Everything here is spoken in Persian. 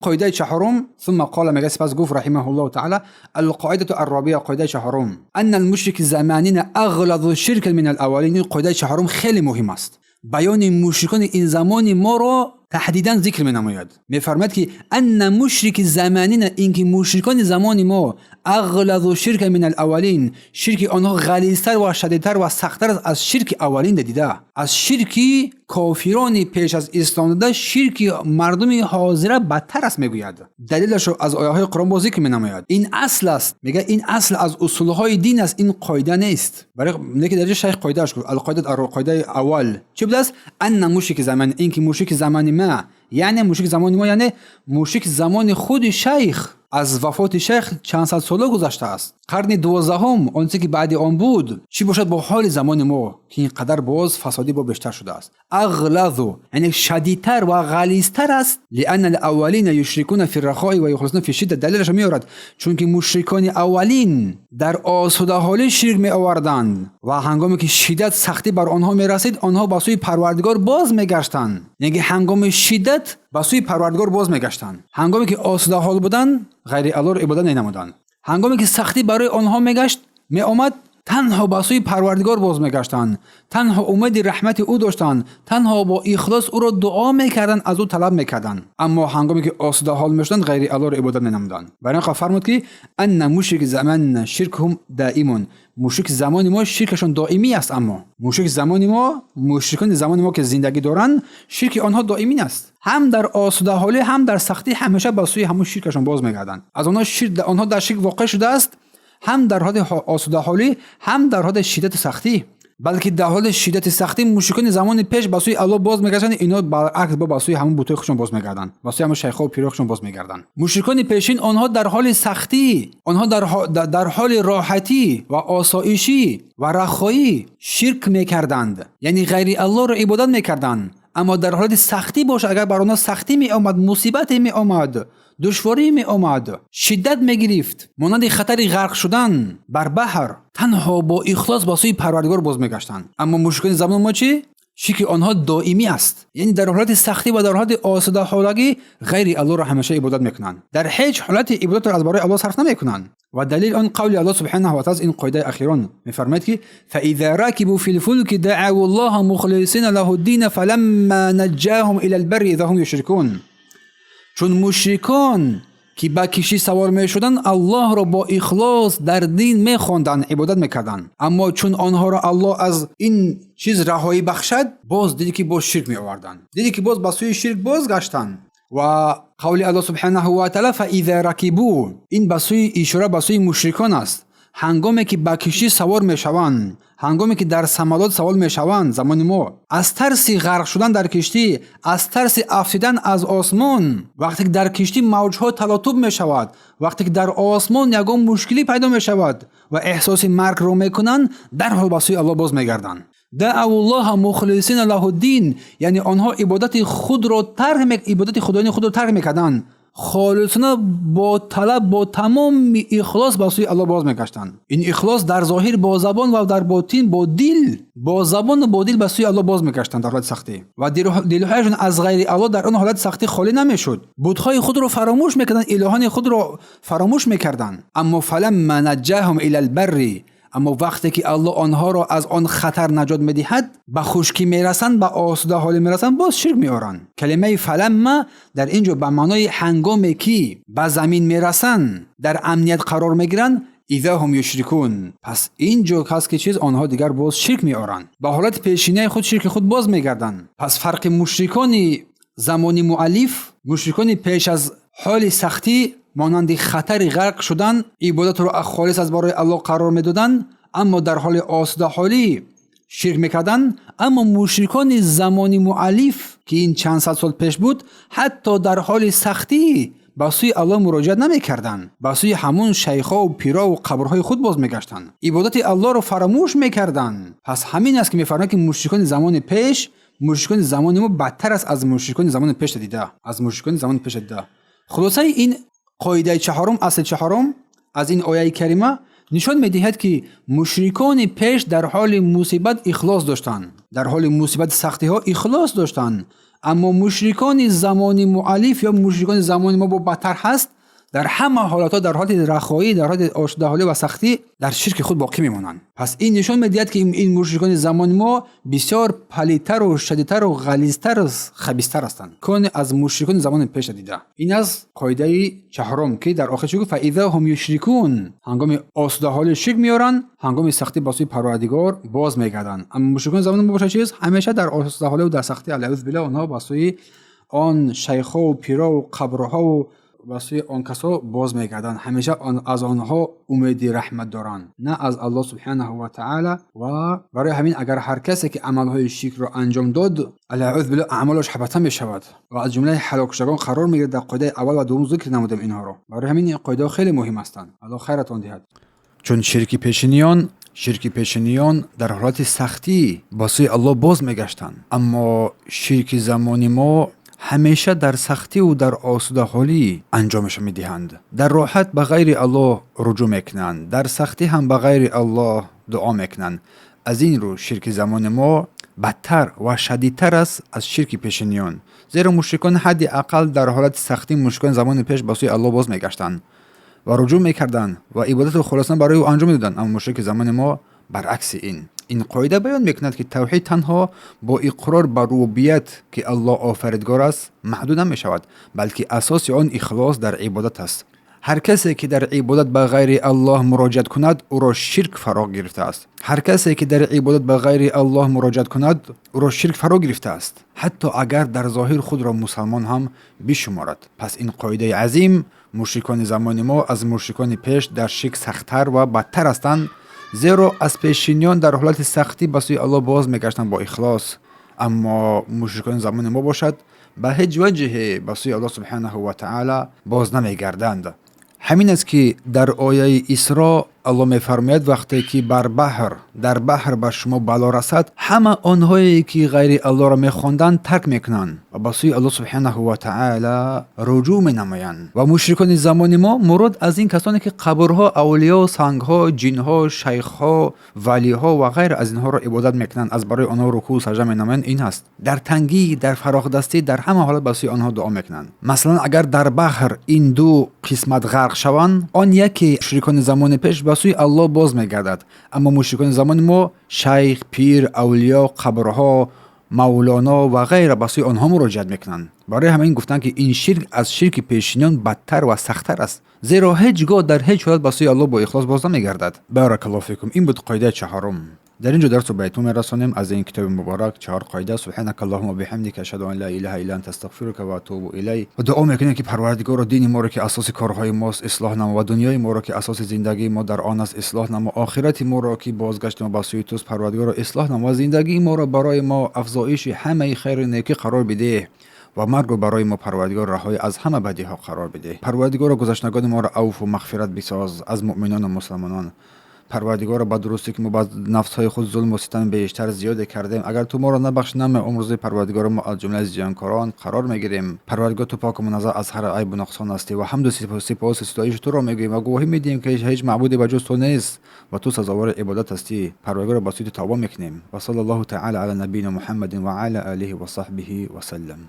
قاعده چهارم ثم قال میگه سپس گفت رحمه الله تعالی القاعده الرابعه قاعده چهارم ان المشرك الزمانین اغلظ الشرك من الاولین. قاعده چهارم خیلی مهم است. بیان مشرکان این زمان ما را تحدیداً ذکر می‌نماید. می‌فرماید که ان مشرک زمانین، اینکه مشرکان زمان ما اغلظ الشرك من الاولین، شرک آنها غلیظتر و شدیدتر و سخت‌تر از شرک اولین دیده. از شرک کافران پیش از اسلام ده شرک مردم حاضر بدتر است میگوید. دلیلش رو از آیه‌های قرآن با ذکر می‌نماید. این اصل است. میگه این اصل از اصول‌های دین است، این قاعده نیست. برای اینکه در شیخ قاعده‌اش گفت القاعده اول چه بود است؟ ان مشرک زمان، اینکه مشرک زمان ما یعنی مشرک زمان ما یعنی مشرک زمان خود شیخ. از وفات شیخ چند صد سال گذشته است. قرن 12 اون که بعد آن بود چی باشد با حال زمان ما که اینقدر باز فسادی با بیشتر شده است. اغلظ یعنی شدیدتر و غلیظتر است. لان الاولین یشرکون فی الرخاء و یخلصون فی الشده. دلیلش میارد چون که مشرکان اولین در آسوده حال شرک می آوردند و هنگامی که شدت سختی بر آنها می رسید آنها به سوی پروردگار باز می گشتند. یعنی هنگام شدت به سوی پروردگار باز می گشتند. هنگامی که آسوده حال بودند غیر الله را عبادت نمودند. هنگامی که سختی برای آنها میگشت می آمد تنها به سوی پروردگار باز میگشتند، تنها امید رحمت او داشتند، تنها با اخلاص او را دعا میکردند، از او طلب میکردند. اما هنگامی که آسوده حال میشدند غیر الله را عبادت نمودند. برای این فرمود که ان مشرک زمان شرکهم دائم. مشرک زمان ما شرکشون دائمی است. اما مشرک زمان ما، مشرکان زمان ما که زندگی دارند شرک آنها دائمی است. هم در آسوده حالی هم در سختی همیشه به سوی همون شرکشون باز میگردند. از آنها در شرک واقع شده است، هم در حال آسوده حالی هم در حال شدت سختی. بلکه در حال شدت سختی مشرکان زمان پیش به سوی الله باز میگردند، اینا برعکس به سوی همون بتای خودشون باز میگردند، به سوی همون شیخ‌ها و پیرها خودشون باز میگردند. مشرکان پیشین آنها در حال سختی، آنها در حال راحتی و آسایشی و رخایی شرک میکردند، یعنی غیر الله را عبادت میکردند. اما در حالت سختی باشه، اگر بر آنها سختی می آمد، مصیبت می آمد، دشواری می آمد، شدت می گرفت، مانند خطر غرق شدن بر بحر، تنها با اخلاص با سوی پروردگار باز می گشتند. اما مشرکان زمان ما چی؟ شرک آنها دائمی است، یعنی در حالت سختی و در حالت آسوده حالگی غیر الله را همیشه عبادت میکنند، در هیچ حالت عبادت را از برای الله صرف نمیکنند. و دلیل آن قول الله سبحانه و تعالی این قاعده اخیران میفرماید که فاذا ركبوا في الفلك دعوا الله مخلصین له الدين فلما نجاهم الى البر اذا هم يشركون. چون مشرکان که با کشتی سوار می شدند الله را با اخلاص در دین می خواندند، عبادت میکردند، اما چون آنها را الله از این چیز رهایی بخشد باز دیدی که باز شرک می آوردند، دیدی که باز به سوی شرک باز گشتند. و قول الله سبحانه و تعالی فاذا ركبوا، این به سوی اشاره به سوی مشرکان است. هنگامی که با کشتی سوار می شوند، هنگامی که در سمالات سوار می شوند زمان ما، از ترس غرق شدن در کشتی، از ترس افتیدن از آسمان، وقتی که در کشتی موجها تلاطم می شود، وقتی که در آسمان یگان مشکلی پیدا می شود و احساس مرگ رو می کنند، در حال به سوی الله باز می گردند. دعوا الله مخلصین له الدین، یعنی آنها عبادت خود را عبادت خدایان خود را ترک میکردند، خالصانه با طلب با تمام اخلاص به سوی الله باز میگشتند. این اخلاص در ظاهر با زبان و در باطن با دل، با زبان و با دل به سوی الله باز میگشتند در حالت سختی و دلهایشان از غیر الله در آن حالت سختی خالی نمیشد. بت‌های خود را فراموش میکردند، الهان خود را فراموش میکردند. اما فلما نجاهم الی البر، اما وقتی که الله آنها را از آن خطر نجات میدهد، به خشکی میرسند، به آسوده حال میرسند، باز شرک میآورند. کلمه فلما در اینجا به معنای هنگامی که به زمین میرسند، در امنیت قرار میگیرند، اذا هم یشرکون، پس اینجا هست که چیز آنها دیگر باز شرک میآورند، به حالت پیشینه خود شرک خود باز میگردند. پس فرق مشرکان زمان مؤلف، مشرکان پیش از حال سختی مانند خطر غرق شدن عبادت را خالص از برای الله قرار میدادند، اما در حال آسوده حالی شرک میکردند. اما مشرکان زمان مؤلف که این چند صد سال پیش بود، حتی در حال سختی به سوی الله مراجعت نمیکردند، به سوی همون شیخ‌ها و پیرا و قبرهای خود باز میگشتند، عبادت الله را فراموش میکردند. پس همین است که میفرماید که مشرکان زمان پیش، مشرکان زمان ما بدتر است از مشرکان زمان پیش دیده، از مشرکان زمان پیش دیده. خلاصه این قاعده چهارم، اصل چهارم از این آیه کریمه نشان می‌دهد که مشرکان پیش در حال مصیبت اخلاص داشتند، در حال مصیبت سختی ها اخلاص داشتند، اما مشرکان زمان مؤلف یا مشرکان زمان ما با بدتر هست، در همه حالات، در حالت رخایی، در حالت آشدهالی و سختی در شرک خود باقی میمونن. پس این نشون میدهد که این مشرکان زمان ما بسیار پلیدتر و شدیدتر و غلیظتر و خبیثتر هستند کن از مشرکان زمان پیش دیده. این از قاعده چهارم که در آخر چگو فاذا هم یشرکون، هنگام آشدهالی شرک میارن، هنگام سختی با سوی پروردگار باز میگردن. اما مشرکان زمان ما باشه چیز همیشه در آشدهالی و در سختی الیاذ بالله اونها با سوی آن شیخا و پیرا و قبرها و واسه آن کسا باز میگردن، همیشه از آنها امید رحمت دارن، نه از الله سبحانه و تعالی. و برای همین اگر هر کسی که عملهای شرک را انجام داد، الیاذ بالله اعمالش حبطه میشود و از جمله هلاک شدگان قرار میگیره. در قاعده اول و دوم ذکر نمودم اینها رو. برای همین این قاعده خیلی مهم هستند. الله خیرتون دهد. چون شرک پیشینیان در حالت سختی با سوی الله باز میگشتند، اما شرک زمانی ما همیشه در سختی و در آسوده حالی انجامش میدهند. در راحت به غیر الله رجوع میکنند، در سختی هم به غیر الله دعا میکنند. از این رو شرک زمان ما بدتر و شدیدتر است از شرک پیشینیان، زیرا مشرکان حد اقل در حالت سختی مشرکان زمان پیش با سوی الله باز میگشتند و رجوع میکردند و عبادت و خلاصان برای او انجام میدادند. اما مشرک زمان ما برعکس این قاعده بیان میکند که توحید تنها با اقرار بر ربوبیت که الله آفریدگار است محدود نمیشود، بلکه اساس آن اخلاص در عبادت است. هر کسی که در عبادت به غیر الله مراجعت کند او را شرک فرا گرفته است. حتی اگر در ظاهر خود را مسلمان هم بشمارد. پس این قاعده عظیم، مشرکان زمان ما از مشرکان پیش در شرک سخت‌تر و بدتر هستند، زیرا از پیشینیان در حالت سختی به سوی الله باز میگشتند با اخلاص، اما مشرکان زمان ما باشد به هیچ وجه به سوی الله سبحانه و تعالی باز نمیگردند. همین است که در آیه اسراء الله میفرماید وقتی که در بحر بر شما بلا رسد، همه آنهایی که غیر الله را میخواندند ترک میکنند و به سوی الله سبحانه و تعالی رجوع مینمایند. و مشرکان زمان ما مراد از این کسانی که قبرها، اولیا، سنگها، جنها، شیخها، ولیها و غیر از اینها را عبادت میکنند، از برای آنها رکوع و سجده مینمایند. این هست در تنگی، در فراخ دستی، در همه حالت به سوی آنها دعا میکنند. مثلا اگر در بحر این دو قسمت غرق شوند، آن یکی مشرکان زمان پیش به سوی الله باز میگردد، اما مشرکان زمان ما شیخ، پیر، اولیا، قبرها، مولانا و غیره به سوی آنها مراجعت میکنند. برای همین گفتن که این شرک از شرک پیشینیان بدتر و سختتر است، زیرا هیچگاه در هیچ حالت به سوی الله با اخلاص باز نمیگردد. بارک الله فیکم. این بود قاعده چهارم. در اینجا درس رو بهتون میرسانیم از این کتاب مبارک، 4 قاعده. سبحانك اللهم و بحمدک اشهد ان لا اله الا انت استغفرک و اتوب الیک. و دعا میکنیم که پروردگار دین ما را که اساس کارهای ماست اصلاح نما و دنیای ما را که اساس زندگی ما در آن است اصلاح نما، آخرت ما را که بازگشت ما به سوی توست پروردگار اصلاح نما، زندگی ما را برای ما افزایش همه خیر و نیکی قرار بده و مرگ رو برای ما پروردگار رهایی از همه بدی ها قرار بده. پروردگار گذشتگان ما را عفو و مغفرت بساز از مؤمنان و مسلمانان. پروردگار با درستی که ما با نفس های خود ظلم و ستم بیشتر زیاد کردیم، اگر تو ما را نبخشی نم عمر پروردگار ما از جمله زیانکاران قرار میگیریم. پروردگار تو پاک و منزه از هر عیب و نقصان هستی و حمد و سپاس ستایش تو را میگیم و گواهی میدیم که هیچ معبودی بجز تو نیست و تو سزاوار عبادت هستی. پروردگار با سوی تو توبه میکنیم. و صلی الله تعالی علی نبینا محمد و علی آله و صحبه و سلم.